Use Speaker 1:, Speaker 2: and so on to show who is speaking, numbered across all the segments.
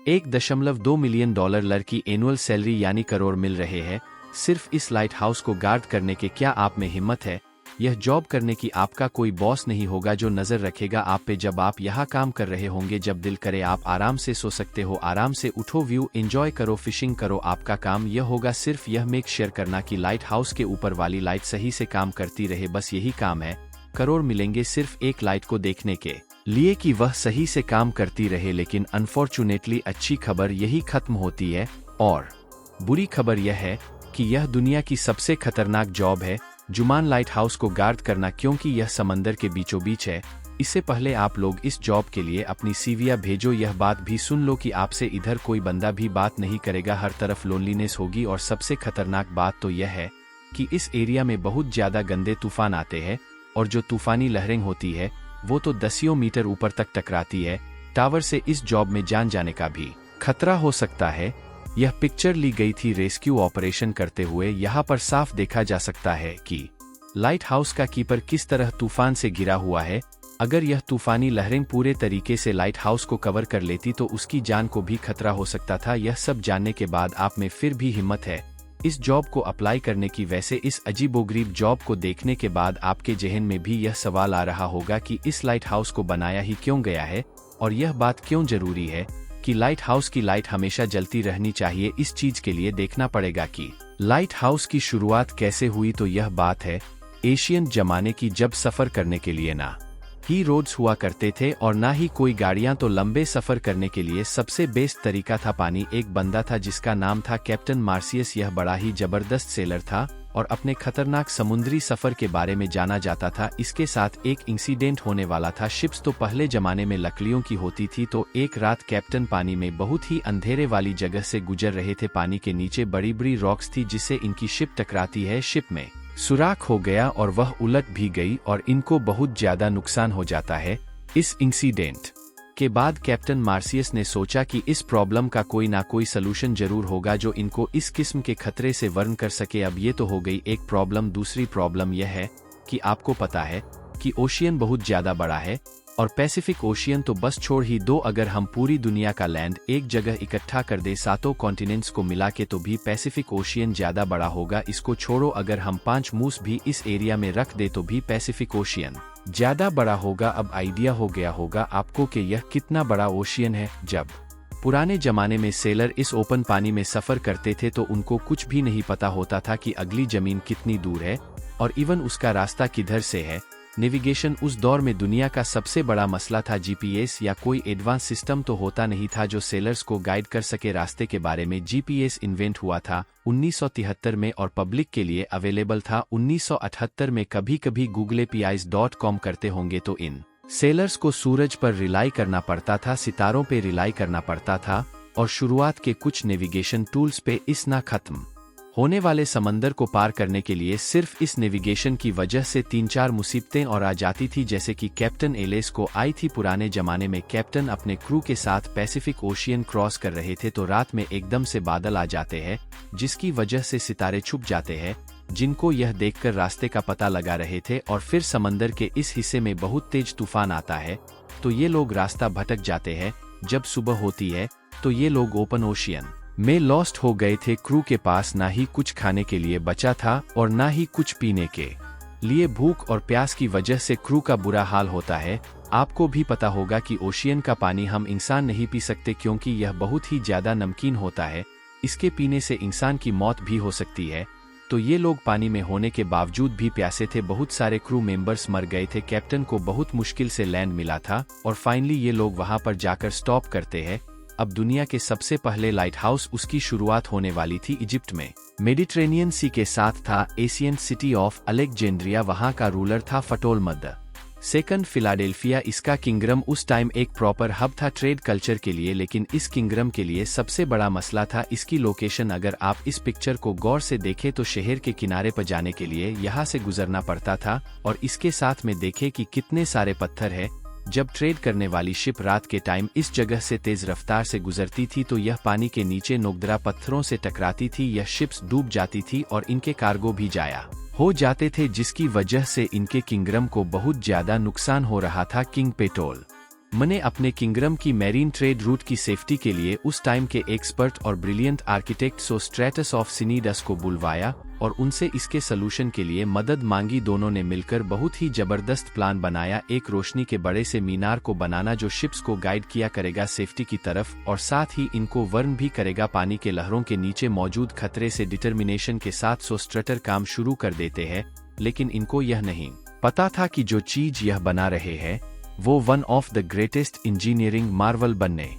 Speaker 1: $1.2 million लड़की annual salary यानी करोड़ मिल रहे हैं सिर्फ इस लाइट हाउस को गार्ड करने के। क्या आप में हिम्मत है यह जॉब करने की? आपका कोई बॉस नहीं होगा जो नजर रखेगा आप पे जब आप यहाँ काम कर रहे होंगे। जब दिल करे आप आराम से सो सकते हो, आराम से उठो, व्यू एंजॉय करो, फिशिंग करो। आपका काम यह होगा सिर्फ यह मेक श्योर करना कि लाइट हाउस के ऊपर वाली लाइट सही से काम करती रहे। बस यही काम है। करोड़ मिलेंगे सिर्फ एक लाइट को देखने के लिए कि वह सही से काम करती रहे। लेकिन अनफॉर्चुनेटली अच्छी खबर यही खत्म होती है और बुरी खबर यह है कि यह दुनिया की सबसे खतरनाक जॉब है, जुमान लाइट हाउस को गार्ड करना, क्योंकि यह समंदर के बीचों बीच है। इससे पहले आप लोग इस जॉब के लिए अपनी सीवियां भेजो। यह बात भी सुन लो कि आपसे इधर कोई बंदा भी बात नहीं करेगा, हर तरफ लोनलीनेस होगी। और सबसे खतरनाक बात तो यह है कि इस एरिया में बहुत ज्यादा गंदे तूफान आते हैं और जो तूफानी लहरें होती है वो तो 10 मीटर ऊपर तक टकराती है। टावर से इस जॉब में जान जाने का भी खतरा हो सकता है। यह पिक्चर ली गई थी रेस्क्यू ऑपरेशन करते हुए। यहाँ पर साफ देखा जा सकता है कि लाइट हाउस का कीपर किस तरह तूफान से घिरा हुआ है। अगर यह तूफानी लहरें पूरे तरीके से लाइट हाउस को कवर कर लेती तो उसकी जान को भी खतरा हो सकता था। यह सब जानने के बाद आप में फिर भी हिम्मत है इस जॉब को अप्लाई करने की? वैसे इस अजीबोगरीब जॉब को देखने के बाद आपके जहन में भी यह सवाल आ रहा होगा कि इस लाइट हाउस को बनाया ही क्यों गया है और यह बात क्यों जरूरी है कि लाइट हाउस की लाइट हमेशा जलती रहनी चाहिए। इस चीज के लिए देखना पड़ेगा कि लाइट हाउस की शुरुआत कैसे हुई। तो यह बात है एशियन जमाने की, जब सफर करने के लिए ना ही रोड्स हुआ करते थे और ना ही कोई गाड़ियां। तो लंबे सफर करने के लिए सबसे बेस्ट तरीका था पानी। एक बंदा था जिसका नाम था कैप्टन मार्सियस। यह बड़ा ही जबरदस्त सेलर था और अपने खतरनाक समुद्री सफर के बारे में जाना जाता था। इसके साथ एक इंसिडेंट होने वाला था। शिप्स तो पहले जमाने में लकड़ियों की होती थी। तो एक रात कैप्टन पानी में बहुत ही अंधेरे वाली जगह से गुजर रहे थे। पानी के नीचे बड़ी बड़ी रॉक्स थी जिससे इनकी शिप टकराती है। शिप में सुराख हो गया और वह उलट भी गई और इनको बहुत ज्यादा नुकसान हो जाता है। इस इंसिडेंट के बाद कैप्टन मार्सियस ने सोचा कि इस प्रॉब्लम का कोई ना कोई सलूशन जरूर होगा जो इनको इस किस्म के खतरे से वर्ण कर सके। अब ये तो हो गई एक प्रॉब्लम। दूसरी प्रॉब्लम यह है कि आपको पता है कि ओशियन बहुत ज्यादा बड़ा है और पैसिफिक ओशियन तो बस छोड़ ही दो, अगर हम पूरी दुनिया का लैंड एक जगह इकट्ठा कर दे, 7 कॉन्टिनेंट्स को मिला के, तो भी पैसिफिक ओशियन ज्यादा बड़ा होगा। इसको छोड़ो, अगर हम 5 मूस भी इस एरिया में रख दे तो भी पैसिफिक ओशियन ज्यादा बड़ा होगा। अब आइडिया हो गया होगा आपको कि यह कितना बड़ा ओशियन है। जब पुराने जमाने में सेलर इस ओपन पानी में सफर करते थे तो उनको कुछ भी नहीं पता होता था कि अगली जमीन कितनी दूर है और इवन उसका रास्ता किधर से है। नेविगेशन उस दौर में दुनिया का सबसे बड़ा मसला था। जीपीएस या कोई एडवांस सिस्टम तो होता नहीं था जो सेलर्स को गाइड कर सके रास्ते के बारे में। जीपीएस इन्वेंट हुआ था 1973 में और पब्लिक के लिए अवेलेबल था 1978 में। कभी कभी googleapis.com करते होंगे तो इन सेलर्स को सूरज पर रिलाई करना पड़ता था, सितारों पे रिलाई करना पड़ता था और शुरुआत के कुछ नेविगेशन टूल्स पे इस ना खत्म होने वाले समंदर को पार करने के लिए सिर्फ इस नेविगेशन की वजह से 3-4 मुसीबतें और आ जाती थी, जैसे कि कैप्टन एलेस को आई थी। पुराने जमाने में कैप्टन अपने क्रू के साथ पैसिफिक ओशियन क्रॉस कर रहे थे तो रात में एकदम से बादल आ जाते हैं जिसकी वजह से सितारे छुप जाते हैं, जिनको यह देखकर रास्ते का पता लगा रहे थे। और फिर समंदर के इस हिस्से में बहुत तेज तूफान आता है तो ये लोग रास्ता भटक जाते हैं। जब सुबह होती है तो ये लोग ओपन ओशियन में लॉस्ट हो गए थे। क्रू के पास ना ही कुछ खाने के लिए बचा था और ना ही कुछ पीने के लिए। भूख और प्यास की वजह से क्रू का बुरा हाल होता है। आपको भी पता होगा कि ओशियन का पानी हम इंसान नहीं पी सकते क्योंकि यह बहुत ही ज्यादा नमकीन होता है। इसके पीने से इंसान की मौत भी हो सकती है। तो ये लोग पानी में होने के बावजूद भी प्यासे थे। बहुत सारे क्रू मेंबर्स मर गए थे। कैप्टन को बहुत मुश्किल से लैंड मिला था और फाइनली ये लोग वहां पर जाकर स्टॉप करते हैं। अब दुनिया के सबसे पहले लाइट हाउस उसकी शुरुआत होने वाली थी इजिप्ट में। मेडिटेरेनियन सी के साथ था एशियंट सिटी ऑफ अलेक्जेंड्रिया। वहां का रूलर था फटोलमद सेकंड। फिलाडेल्फिया इसका किंगडम उस टाइम एक प्रॉपर हब था ट्रेड कल्चर के लिए। लेकिन इस किंगडम के लिए सबसे बड़ा मसला था इसकी लोकेशन। अगर आप इस पिक्चर को गौर से देखें तो शहर के किनारे पर जाने के लिए यहाँ से गुजरना पड़ता था और इसके साथ में देखें कि कितने सारे पत्थर है। जब ट्रेड करने वाली शिप रात के टाइम इस जगह से तेज रफ्तार से गुजरती थी तो यह पानी के नीचे नोकदरा पत्थरों से टकराती थी। यह शिप्स डूब जाती थी और इनके कार्गो भी जाया हो जाते थे जिसकी वजह से इनके किंगडम को बहुत ज्यादा नुकसान हो रहा था। किंग पेटोल मैंने अपने किंगडम की मैरीन ट्रेड रूट की सेफ्टी के लिए उस टाइम के एक्सपर्ट और ब्रिलियंट आर्किटेक्ट सोस्ट्रेटस ऑफ सिनीडस को बुलवाया और उनसे इसके सलूशन के लिए मदद मांगी। दोनों ने मिलकर बहुत ही जबरदस्त प्लान बनाया, एक रोशनी के बड़े से मीनार को बनाना जो शिप्स को गाइड किया करेगा सेफ्टी की तरफ, और साथ ही इनको वर्न भी करेगा पानी के लहरों के नीचे मौजूद खतरे से। डिटर्मिनेशन के साथ सोस्ट्रेटर काम शुरू कर देते हैं, लेकिन इनको यह नहीं पता था कि जो चीज यह बना रहे हैं वो one of the greatest engineering Marvel बनने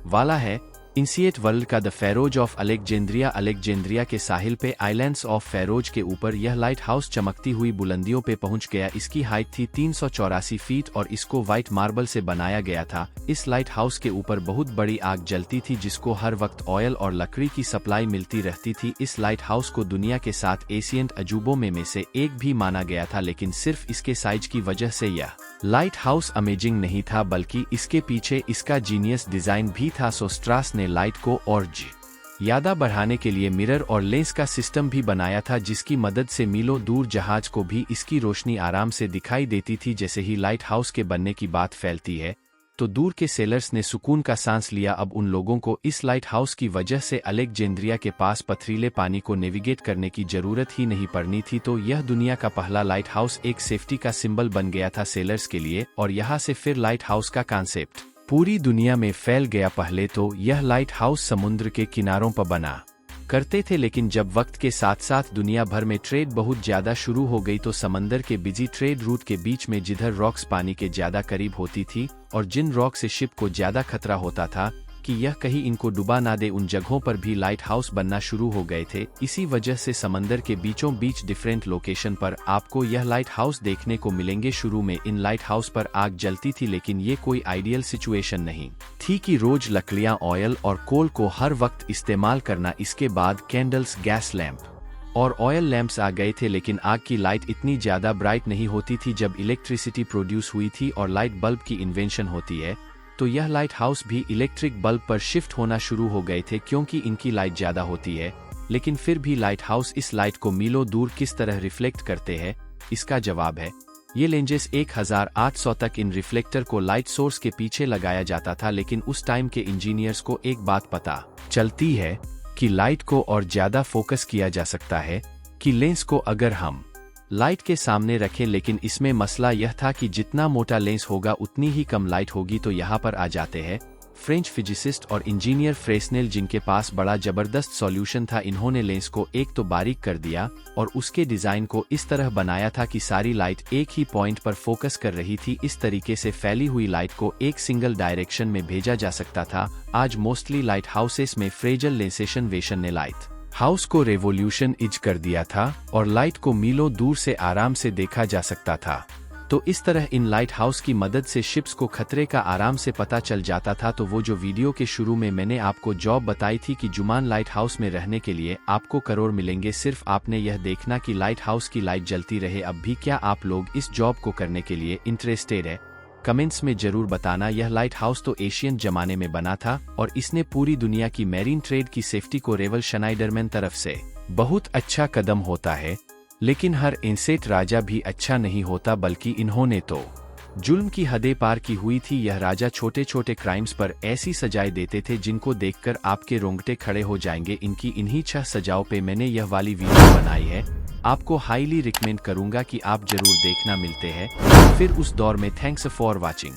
Speaker 1: वाला है। इंसिएट वर्ल्ड का द फैरोज ऑफ अलेक्जेंड्रिया के साहिल पे आइलैंड्स ऑफ फैरोज के ऊपर यह लाइट हाउस चमकती हुई बुलंदियों पे पहुंच गया। इसकी हाइट थी 384 फीट और इसको व्हाइट मार्बल से बनाया गया था। इस लाइट हाउस के ऊपर बहुत बड़ी आग जलती थी जिसको हर वक्त ऑयल और लकड़ी की सप्लाई मिलती रहती थी। इस लाइट हाउस को दुनिया के 7 एशियंट अजूबों में से एक भी माना गया था, लेकिन सिर्फ इसके साइज की वजह से यह लाइट हाउस अमेजिंग नहीं था बल्कि इसके पीछे इसका जीनियस डिजाइन भी था। सोस्ट्रास ने लाइट को और ज्यादा बढ़ाने के लिए मिरर और लेंस का सिस्टम भी बनाया था जिसकी मदद से मीलों दूर जहाज को भी इसकी रोशनी आराम से दिखाई देती थी। जैसे ही लाइट हाउस के बनने की बात फैलती है तो दूर के सेलर्स ने सुकून का सांस लिया। अब उन लोगों को इस लाइट हाउस की वजह से अलेक्जेंड्रिया के पास पथरीले पानी को नेविगेट करने की जरूरत ही नहीं पड़नी थी। तो यह दुनिया का पहला लाइट हाउस एक सेफ्टी का सिंबल बन गया था सेलर्स के लिए, और यहाँ से फिर लाइट हाउस का कॉन्सेप्ट पूरी दुनिया में फैल गया। पहले तो यह लाइट हाउस समुद्र के किनारों पर बना करते थे, लेकिन जब वक्त के साथ साथ दुनिया भर में ट्रेड बहुत ज्यादा शुरू हो गई तो समंदर के बिजी ट्रेड रूट के बीच में जिधर रॉक्स पानी के ज्यादा करीब होती थी और जिन रॉक से शिप को ज्यादा खतरा होता था कि यह कहीं इनको डुबा ना दे, उन जगहों पर भी लाइट हाउस बनना शुरू हो गए थे। इसी वजह से समंदर के बीचों बीच डिफरेंट लोकेशन पर आपको यह लाइट हाउस देखने को मिलेंगे। शुरू में इन लाइट हाउस पर आग जलती थी, लेकिन ये कोई आइडियल सिचुएशन नहीं थी कि रोज लकड़ियां, ऑयल और कोल को हर वक्त इस्तेमाल करना। इसके बाद कैंडल्स, गैस लैंप और ऑयल लैंप्स आ गए थे, लेकिन आग की लाइट इतनी ज्यादा ब्राइट नहीं होती थी। जब इलेक्ट्रिसिटी प्रोड्यूस हुई थी और लाइट बल्ब की इन्वेंशन होती है तो यह लाइट हाउस भी इलेक्ट्रिक बल्ब पर शिफ्ट होना शुरू हो गए थे क्योंकि इनकी लाइट ज्यादा होती है। लेकिन फिर भी लाइट हाउस इस लाइट को मीलों दूर किस तरह रिफ्लेक्ट करते हैं, इसका जवाब है ये लेंजेस। 1800 तक इन रिफ्लेक्टर को लाइट सोर्स के पीछे लगाया जाता था, लेकिन उस टाइम के इंजीनियर्स को एक बात पता चलती है कि लाइट को और ज्यादा फोकस किया जा सकता है कि लेंस को अगर हम लाइट के सामने रखें। लेकिन इसमें मसला यह था कि जितना मोटा लेंस होगा उतनी ही कम लाइट होगी। तो यहाँ पर आ जाते हैं फ्रेंच फिजिसिस्ट और इंजीनियर फ्रेस्नेल, जिनके पास बड़ा जबरदस्त सॉल्यूशन था। इन्होंने लेंस को एक तो बारीक कर दिया और उसके डिजाइन को इस तरह बनाया था कि सारी लाइट एक ही पॉइंट पर फोकस कर रही थी। इस तरीके से फैली हुई लाइट को एक सिंगल डायरेक्शन में भेजा जा सकता था। आज मोस्टली लाइट हाउसेस में फ्रेजल लेंसेशन वेशन ने लाइट हाउस को रेवोल्यूशन इज कर दिया था और लाइट को मीलों दूर से आराम से देखा जा सकता था। तो इस तरह इन लाइट हाउस की मदद से शिप्स को खतरे का आराम से पता चल जाता था। तो वो जो वीडियो के शुरू में मैंने आपको जॉब बताई थी कि जुमान लाइट हाउस में रहने के लिए आपको करोड़ मिलेंगे, सिर्फ आपने यह देखना कि लाइट हाउस की लाइट जलती रहे। अब भी क्या आप लोग इस जॉब को करने के लिए इंटरेस्टेड है? कमेंट्स में जरूर बताना। यह लाइट हाउस तो एशियन जमाने में बना था और इसने पूरी दुनिया की मैरीन ट्रेड की सेफ्टी को रेवल शनाइडरमैन तरफ से बहुत अच्छा कदम होता है। लेकिन हर एंसेट राजा भी अच्छा नहीं होता, बल्कि इन्होंने तो जुल्म की हदें पार की हुई थी। यह राजा छोटे छोटे क्राइम्स पर ऐसी सजाएं देते थे जिनको देखकर आपके रोंगटे खड़े हो जाएंगे। इनकी इन्हीं 6 सजाओं पे मैंने यह वाली वीडियो बनाई है। आपको हाईली रिकमेंड करूंगा कि आप जरूर देखना। मिलते हैं फिर उस दौर में। Thanks for watching.